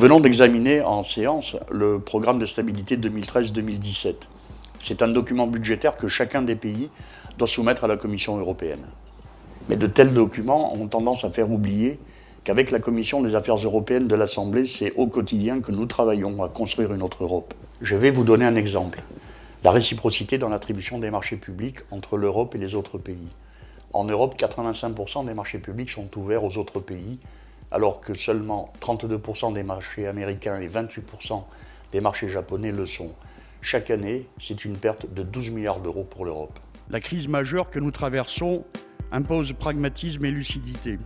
venons d'examiner en séance le programme de stabilité 2013-2017. C'est un document budgétaire que chacun des pays doit soumettre à la Commission européenne. Mais de tels documents ont tendance à faire oublier qu'avec la Commission des affaires européennes de l'Assemblée, c'est au quotidien que nous travaillons à construire une autre Europe. Je vais vous donner un exemple. La réciprocité dans l'attribution des marchés publics entre l'Europe et les autres pays. En Europe, 85% des marchés publics sont ouverts aux autres pays, alors que seulement 32% des marchés américains et 28% des marchés japonais le sont. Chaque année, c'est une perte de 12 milliards d'euros pour l'Europe. La crise majeure que nous traversons impose pragmatisme et lucidité.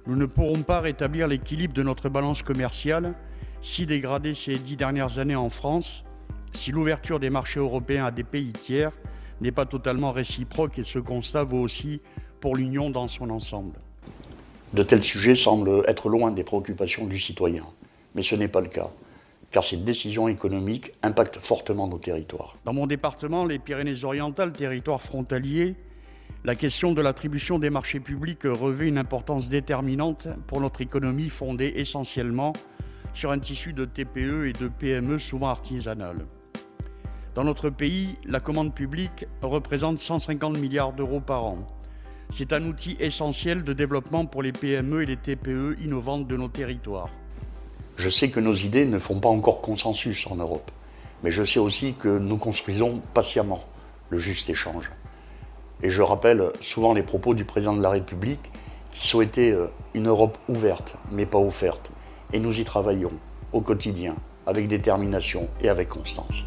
Nous ne pourrons pas rétablir l'équilibre de notre balance commerciale, si dégradée ces 10 dernières années en France, si l'ouverture des marchés européens à des pays tiers n'est pas totalement réciproque, et ce constat vaut aussi pour l'Union dans son ensemble. De tels sujets semblent être loin des préoccupations du citoyen, mais ce n'est pas le cas, car ces décisions économiques impactent fortement nos territoires. Dans mon département, les Pyrénées-Orientales, territoire frontalier, la question de l'attribution des marchés publics revêt une importance déterminante pour notre économie fondée essentiellement sur un tissu de TPE et de PME souvent artisanales. Dans notre pays, la commande publique représente 150 milliards d'euros par an. C'est un outil essentiel de développement pour les PME et les TPE innovantes de nos territoires. Je sais que nos idées ne font pas encore consensus en Europe, mais je sais aussi que nous construisons patiemment le juste échange. Et je rappelle souvent les propos du président de la République qui souhaitait une Europe ouverte, mais pas offerte. Et nous y travaillons au quotidien, avec détermination et avec constance.